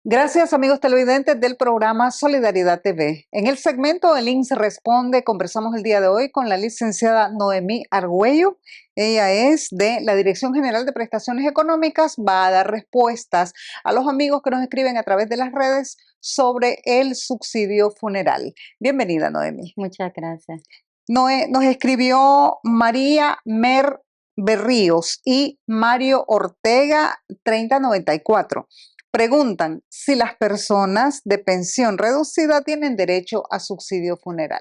Gracias, amigos televidentes del programa Solidaridad TV. En el segmento El INS Responde, conversamos el día de hoy con la licenciada Noemí Argüello. Ella es de la Dirección General de Prestaciones Económicas. Va a dar respuestas a los amigos que nos escriben a través de las redes sobre el subsidio funeral. Bienvenida, Noemí. Muchas gracias. Nos escribió María Mer Berríos y Mario Ortega 3094. Preguntan si las personas de pensión reducida tienen derecho a subsidio funeral.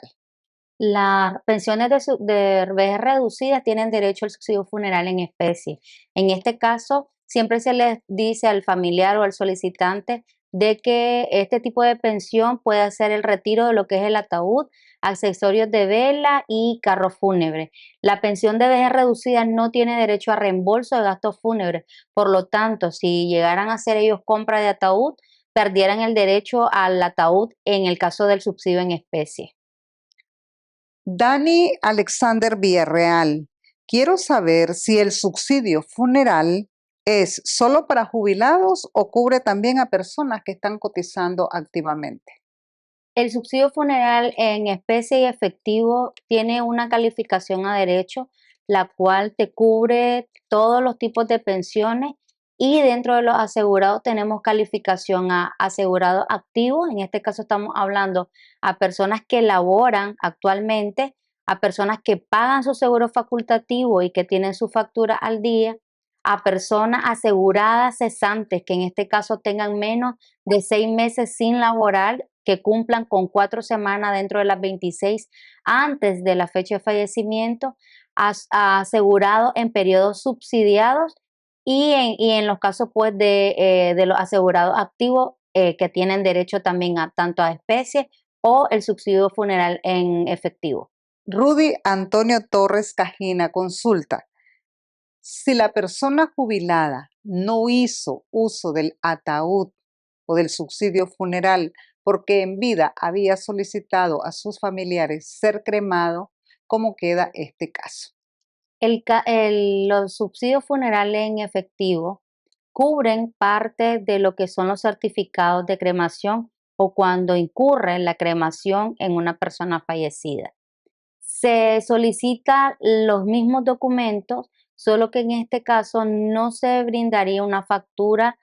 Las pensiones de vejez reducida tienen derecho al subsidio funeral en especie. En este caso, siempre se les dice al familiar o al solicitante de que este tipo de pensión puede hacer el retiro de lo que es el ataúd, accesorios de vela y carro fúnebre. La pensión de vejez reducida no tiene derecho a reembolso de gastos fúnebres. Por lo tanto, si llegaran a hacer ellos compra de ataúd, perdieran el derecho al ataúd en el caso del subsidio en especie. Dani Alexander Villarreal, quiero saber si el subsidio funeral es solo para jubilados o cubre también a personas que están cotizando activamente. El subsidio funeral en especie y efectivo tiene una calificación a derecho, la cual te cubre todos los tipos de pensiones, y dentro de los asegurados tenemos calificación a asegurado activo. En este caso estamos hablando a personas que laboran actualmente, a personas que pagan su seguro facultativo y que tienen su factura al día, a personas aseguradas cesantes que en este caso tengan menos de 6 meses sin laborar, que cumplan con 4 semanas dentro de las 26 antes de la fecha de fallecimiento, asegurados en periodos subsidiados, y en los casos pues de los asegurados activos, que tienen derecho también a tanto a especie o el subsidio funeral en efectivo. Rudy Antonio Torres Cajina consulta: si la persona jubilada no hizo uso del ataúd o del subsidio funeral porque en vida había solicitado a sus familiares ser cremado, ¿cómo queda este caso? Los subsidios funerales en efectivo cubren parte de lo que son los certificados de cremación o cuando incurre la cremación en una persona fallecida. Se solicitan los mismos documentos, solo que en este caso no se brindaría una factura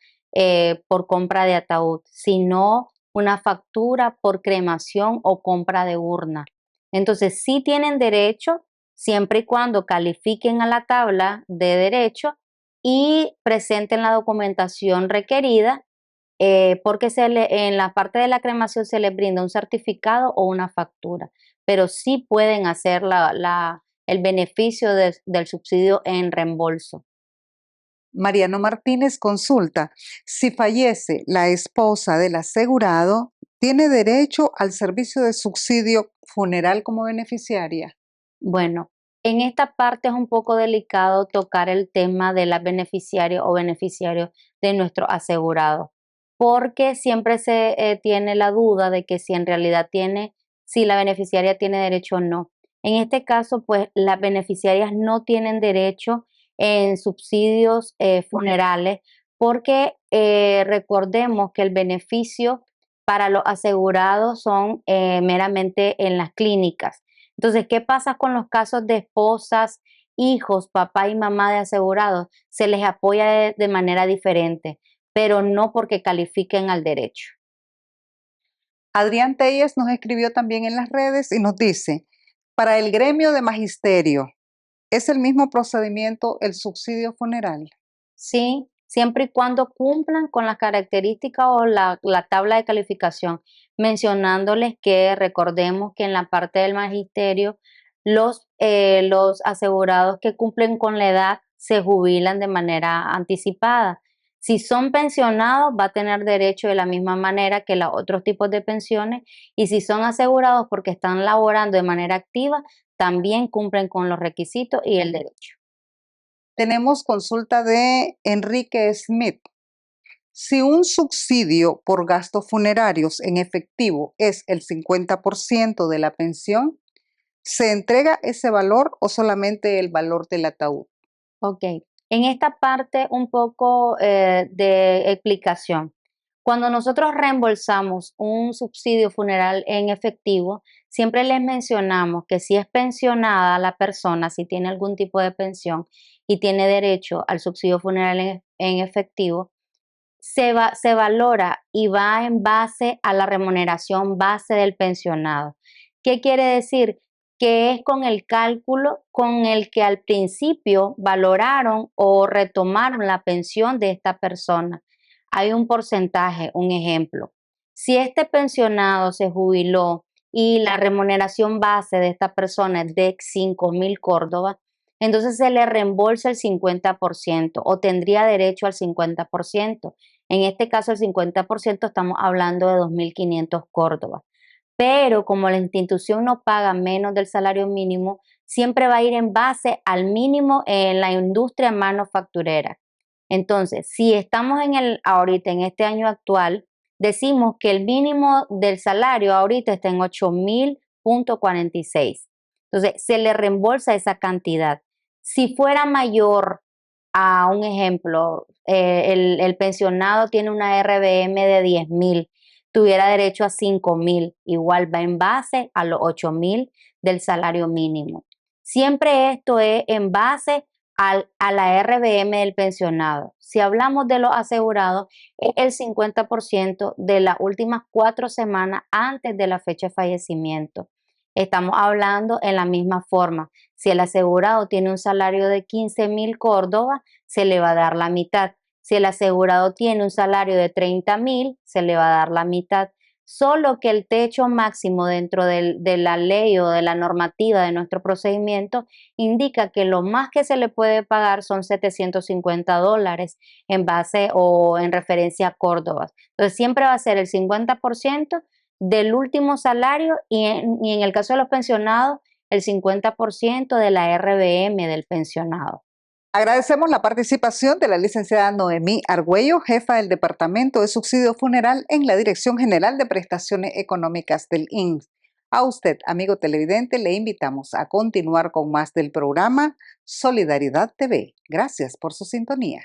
por compra de ataúd, sino una factura por cremación o compra de urna. Entonces, sí tienen derecho siempre y cuando califiquen a la tabla de derecho y presenten la documentación requerida, porque en la parte de la cremación se les brinda un certificado o una factura, pero sí pueden hacer el beneficio del subsidio en reembolso. Mariano Martínez consulta: si fallece la esposa del asegurado, ¿tiene derecho al servicio de subsidio funeral como beneficiaria? Bueno, en esta parte es un poco delicado tocar el tema de la beneficiaria o beneficiario de nuestro asegurado, porque siempre se tiene la duda de que si en realidad si la beneficiaria tiene derecho o no. En este caso, pues las beneficiarias no tienen derecho en subsidios funerales, porque recordemos que el beneficio para los asegurados son meramente en las clínicas. Entonces, ¿qué pasa con los casos de esposas, hijos, papá y mamá de asegurados? Se les apoya de manera diferente, pero no porque califiquen al derecho. Adrián Telles nos escribió también en las redes y nos dice: para el gremio de magisterio, ¿es el mismo procedimiento el subsidio funeral? Sí, siempre y cuando cumplan con las características o la tabla de calificación, mencionándoles que recordemos que en la parte del magisterio los asegurados que cumplen con la edad se jubilan de manera anticipada. Si son pensionados, va a tener derecho de la misma manera que los otros tipos de pensiones, y si son asegurados porque están laborando de manera activa, también cumplen con los requisitos y el derecho. Tenemos consulta de Enrique Smith. Si un subsidio por gastos funerarios en efectivo es el 50% de la pensión, ¿se entrega ese valor o solamente el valor del ataúd? Ok, en esta parte un poco de explicación. Cuando nosotros reembolsamos un subsidio funeral en efectivo, siempre les mencionamos que si es pensionada la persona, si tiene algún tipo de pensión y tiene derecho al subsidio funeral en efectivo, se valora y va en base a la remuneración base del pensionado. ¿Qué quiere decir? Que es con el cálculo con el que al principio valoraron o retomaron la pensión de esta persona. Hay un porcentaje, un ejemplo. Si este pensionado se jubiló y la remuneración base de esta persona es de 5.000 córdobas, entonces se le reembolsa el 50% o tendría derecho al 50%. En este caso, el 50% estamos hablando de 2.500 córdobas. Pero como la institución no paga menos del salario mínimo, siempre va a ir en base al mínimo en la industria manufacturera. Entonces, si estamos ahorita en este año actual, decimos que el mínimo del salario ahorita está en 8.000.46. Entonces, se le reembolsa esa cantidad. Si fuera mayor a un ejemplo, el pensionado tiene una RBM de 10.000, tuviera derecho a 5.000, igual va en base a los 8.000 del salario mínimo. Siempre esto es en base a la RBM del pensionado. Si hablamos de los asegurados, es el 50% de las últimas 4 semanas antes de la fecha de fallecimiento. Estamos hablando en la misma forma. Si el asegurado tiene un salario de 15.000 córdobas, se le va a dar la mitad. Si el asegurado tiene un salario de 30.000, se le va a dar la mitad. Solo que el techo máximo dentro de la ley o de la normativa de nuestro procedimiento indica que lo más que se le puede pagar son $750 en base o en referencia a Córdoba. Entonces siempre va a ser el 50% del último salario y en el caso de los pensionados, el 50% de la RBM del pensionado. Agradecemos la participación de la licenciada Noemí Argüello, jefa del Departamento de Subsidio Funeral en la Dirección General de Prestaciones Económicas del INS. A usted, amigo televidente, le invitamos a continuar con más del programa Solidaridad TV. Gracias por su sintonía.